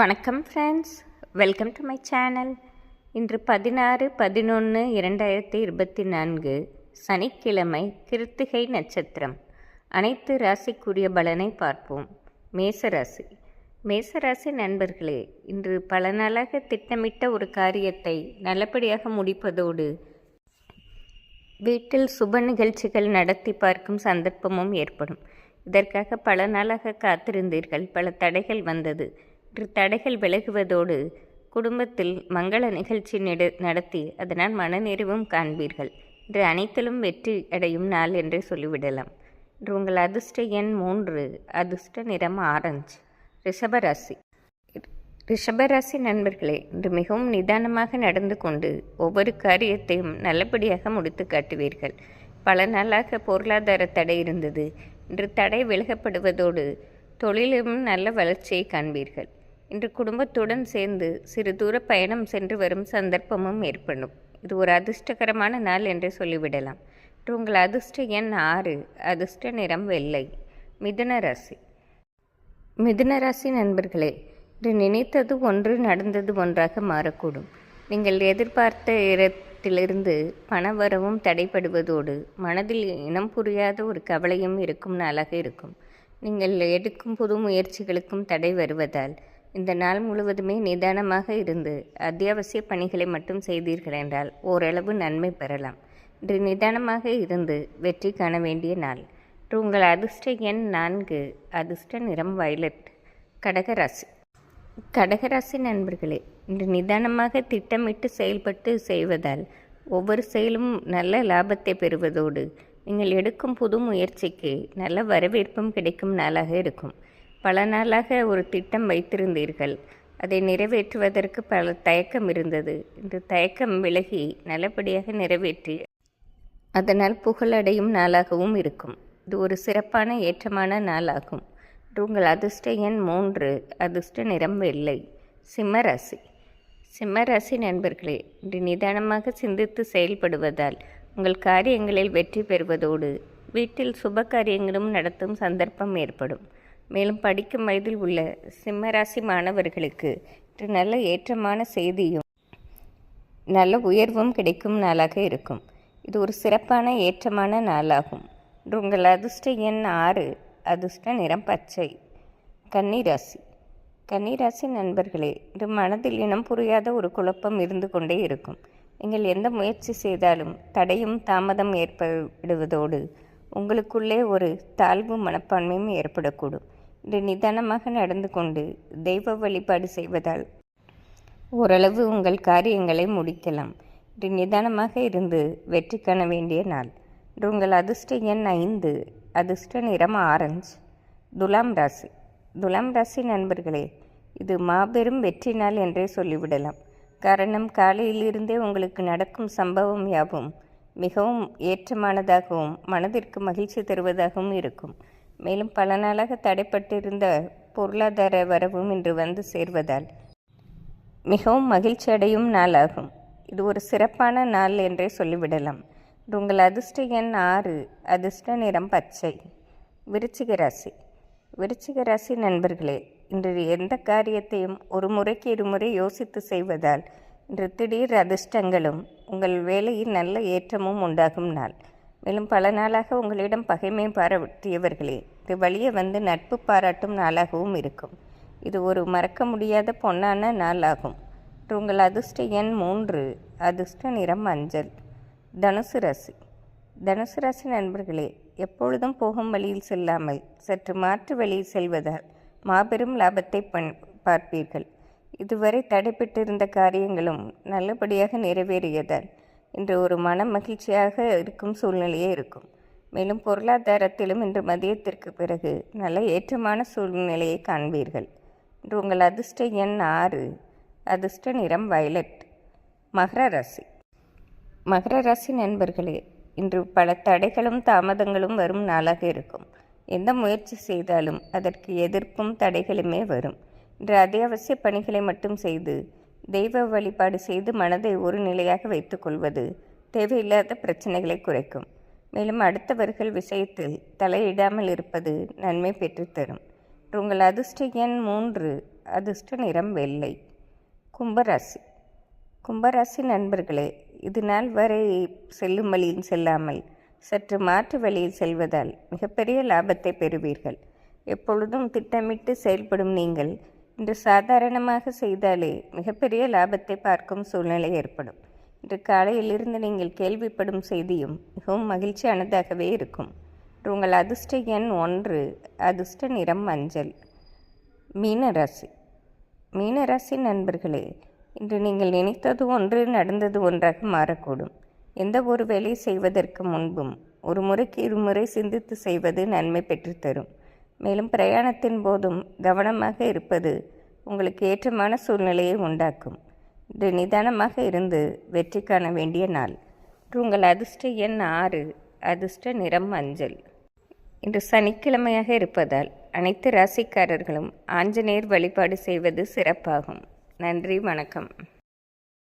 வணக்கம் friends, welcome to my channel. இன்று 16/11/2024 சனிக்கிழமை, கிருத்திகை நட்சத்திரம். அனைத்து ராசிக்குரிய பலனை பார்ப்போம். மேசராசி. மேசராசி நண்பர்களே, இன்று பல நாளாக திட்டமிட்ட ஒரு காரியத்தை நல்லபடியாக முடிப்பதோடு வீட்டில் சுப நிகழ்ச்சிகள் நடத்தி பார்க்கும் சந்தர்ப்பமும் ஏற்படும். இதற்காக பல நாளாக காத்திருந்தீர்கள். பல தடைகள் வந்தது. இன்று தடைகள் விலகுவதோடு குடும்பத்தில் மங்கள நிகழ்ச்சி நடத்தி அதனால் மனநிறைவும் காண்பீர்கள். இன்று அனைத்திலும் வெற்றி அடையும் நாள் என்றே சொல்லிவிடலாம். இன்று உங்கள் அதிர்ஷ்ட எண் 3, அதிர்ஷ்ட நிறம் ஆரஞ்சு. ரிஷபராசி. ரிஷபராசி நண்பர்களே, இன்று மிகவும் நிதானமாக நடந்து கொண்டு ஒவ்வொரு காரியத்தையும் நல்லபடியாக முடித்து காட்டுவீர்கள். பல நாளாக பொருளாதார தடை இருந்தது. இன்று தடை விலகப்படுவதோடு தொழிலும் நல்ல வளர்ச்சியை காண்பீர்கள். இன்று குடும்பத்துடன் சேர்ந்து சிறு தூர பயணம் சென்று வரும் சந்தர்ப்பமும் ஏற்படும். இது ஒரு அதிர்ஷ்டகரமான நாள் என்று சொல்லிவிடலாம். இன்று உங்கள் அதிர்ஷ்ட எண் 6, அதிர்ஷ்ட நிறம் வெள்ளை. மிதுன ராசி. மிதுன ராசி நண்பர்களே, இன்று நினைத்தது ஒன்று, நடந்தது ஒன்றாக மாறக்கூடும். நீங்கள் எதிர்பார்த்த இடத்திலிருந்து பண வரவும் தடைப்படுவதோடு மனதில் இனம் புரியாத ஒரு கவலையும் இருக்கும் நாளாக இருக்கும். நீங்கள் எடுக்கும் புது முயற்சிகளுக்கும் தடை வருவதால் இந்த நாள் முழுவதுமே நிதானமாக இருந்து அத்தியாவசிய பணிகளை மட்டும் செய்தீர்கள் என்றால் ஓரளவு நன்மை பெறலாம். இன்று நிதானமாக இருந்து வெற்றி காண வேண்டிய நாள். இன்று உங்கள் அதிர்ஷ்ட எண் 4, அதிர்ஷ்ட நிறம் வயலட். கடகராசி. கடகராசி நண்பர்களே, இன்று நிதானமாக திட்டமிட்டு செயல்பட்டு செய்வதால் ஒவ்வொரு செயலும் நல்ல லாபத்தை பெறுவதோடு நீங்கள் எடுக்கும் புது முயற்சிக்கு நல்ல வரவேற்பும் கிடைக்கும் நாளாக இருக்கும். பல நாளாக ஒரு திட்டம் வைத்திருந்தீர்கள். அதை நிறைவேற்றுவதற்கு பல தயக்கம் இருந்தது. இந்த தயக்கம் விலகி நல்லபடியாக நிறைவேற்றி அதனால் புகழடையும் நாளாகவும் இருக்கும். இது ஒரு சிறப்பான ஏற்றமான நாளாகும். உங்கள் அதிர்ஷ்ட எண் 3, அதிர்ஷ்ட நிறம் வெள்ளை. சிம்மராசி. சிம்மராசி நண்பர்களே, இன்று நிதானமாக சிந்தித்து செயல்படுவதால் உங்கள் காரியங்களில் வெற்றி பெறுவதோடு வீட்டில் சுப காரியங்களும் நடத்தும் சந்தர்ப்பம் ஏற்படும். மேலும் படிக்கும் வயதில் உள்ள சிம்மராசி மாணவர்களுக்கு இன்று நல்ல ஏற்றமான செய்தியும் நல்ல உயர்வும் கிடைக்கும் நாளாக இருக்கும். இது ஒரு சிறப்பான ஏற்றமான நாளாகும். இன்று உங்கள் அதிர்ஷ்ட எண் 6, அதிர்ஷ்ட நிறம் பச்சை. கன்னிராசி. கன்னிராசி நண்பர்களே, இன்று மனதில் இனம் புரியாத ஒரு குழப்பம் இருந்து கொண்டே இருக்கும். நீங்கள் எந்த முயற்சி செய்தாலும் தடையும் தாமதம் ஏற்படுவதோடு உங்களுக்குள்ளே ஒரு தாழ்வு மனப்பான்மையும் ஏற்படக்கூடும். இன்று நிதானமாக நடந்து கொண்டு தெய்வ வழிபாடு செய்வதால் ஓரளவு உங்கள் காரியங்களை முடிக்கலாம். இன்று நிதானமாக இருந்து வெற்றி காண வேண்டிய நாள். இன்று உங்கள் அதிர்ஷ்ட எண் 5, அதிர்ஷ்ட நிறம் ஆரஞ்சு. துலாம் ராசி. துலாம் ராசி நண்பர்களே, இது மாபெரும் வெற்றி நாள் என்றே சொல்லிவிடலாம். காரணம், காலையிலிருந்தே உங்களுக்கு நடக்கும் சம்பவம் யாவும் மிகவும் ஏற்றமானதாகவும் மனதிற்கு மகிழ்ச்சி தருவதாகவும் இருக்கும். மேலும் பல நாளாக தடைப்பட்டிருந்த பொருளாதார வரவும் இன்று வந்து சேர்வதால் மிகவும் மகிழ்ச்சி அடையும் நாளாகும். இது ஒரு சிறப்பான நாள் என்றே சொல்லிவிடலாம். உங்கள் அதிர்ஷ்ட எண் 6, அதிர்ஷ்ட நிறம் பச்சை. விருச்சிக ராசி. விருச்சிக ராசி நண்பர்களே, இன்று எந்த காரியத்தையும் ஒரு முறைக்கு இருமுறை யோசித்து செய்வதால் இன்று திடீர் அதிர்ஷ்டங்களும் உங்கள் வேலையில் நல்ல ஏற்றமும் உண்டாகும் நாள். மேலும் பல நாளாக உங்களிடம் பகைமை பாராட்டியவர்களே இது வழியே வந்து நட்பு பாராட்டும் நாளாகவும் இருக்கும். இது ஒரு மறக்க முடியாத பொன்னான நாளாகும். உங்கள் அதிர்ஷ்ட எண் 3, அதிர்ஷ்ட நிறம் மஞ்சள். தனுசு ராசி. தனுசு ராசி நண்பர்களே, எப்பொழுதும் போகும் வழியில் செல்லாமல் சற்று மாற்று வழியில் செல்வதால் மாபெரும் லாபத்தை பார்ப்பீர்கள். இதுவரை தடைப்பட்டிருந்த காரியங்களும் நல்லபடியாக நிறைவேறியதால் இன்று ஒரு மன மகிழ்ச்சியாக இருக்கும் சூழ்நிலையே இருக்கும். மேலும் பொருளாதாரத்திலும் இன்று மதியத்திற்கு பிறகு நல்ல ஏற்றமான சூழ்நிலையை காண்பீர்கள். இன்று உங்கள் அதிர்ஷ்ட எண் 6, அதிர்ஷ்ட நிறம் வயலட். மகர ராசி. மகர ராசி நண்பர்களே, இன்று பல தடைகளும் தாமதங்களும் வரும் நாளாக இருக்கும். எந்த முயற்சி செய்தாலும் அதற்கு எதிர்ப்பும் தடைகளுமே வரும். இன்று அத்தியாவசிய பணிகளை மட்டும் செய்து தெய்வ வழிபாடு செய்து மனதை ஒரு நிலையாக வைத்துக்கொள்வது தேவையில்லாத பிரச்சனைகளை குறைக்கும். மேலும் அடுத்தவர்கள் விஷயத்தில் தலையிடாமல் இருப்பது நன்மை பெற்றுத்தரும். உங்கள் அதிர்ஷ்ட எண் 3, அதிர்ஷ்ட நிறம் வெள்ளை. கும்பராசி. கும்பராசி நண்பர்களே, இது நாள் வரை செல்லும் வழியில் செல்லாமல் சற்று மாற்று வழியில் செல்வதால் மிகப்பெரிய லாபத்தை பெறுவீர்கள். எப்பொழுதும் திட்டமிட்டு செயல்படும் நீங்கள் இன்று சாதாரணமாக செய்தாலே மிகப்பெரிய லாபத்தை பார்க்கும் சூழ்நிலை ஏற்படும். இன்று காலையிலிருந்து நீங்கள் கேள்விப்படும் செய்தியும் மிகவும் மகிழ்ச்சியானதாகவே இருக்கும். உங்கள் அதிர்ஷ்ட எண் 1, அதிர்ஷ்ட நிறம் மஞ்சள். மீனராசி. மீனராசி நண்பர்களே, இன்று நீங்கள் நினைத்தது ஒன்று, நடந்தது ஒன்றாக மாறக்கூடும். எந்த ஒரு வேலை செய்வதற்கு முன்பும் ஒரு முறைக்கு இருமுறை சிந்தித்து செய்வது நன்மை பெற்றுத்தரும். மேலும் பிரயாணத்தின் போதும் கவனமாக இருப்பது உங்களுக்கு ஏற்றமான சூழ்நிலையை உண்டாக்கும். இன்று நிதானமாக இருந்து வெற்றி காண வேண்டிய நாள். உங்கள் அதிர்ஷ்ட எண் 6, அதிர்ஷ்ட நிறம் மஞ்சள். இன்று சனிக்கிழமையாக இருப்பதால் அனைத்து ராசிக்காரர்களும் ஆஞ்சநேயர் வழிபாடு செய்வது சிறப்பாகும். நன்றி, வணக்கம்.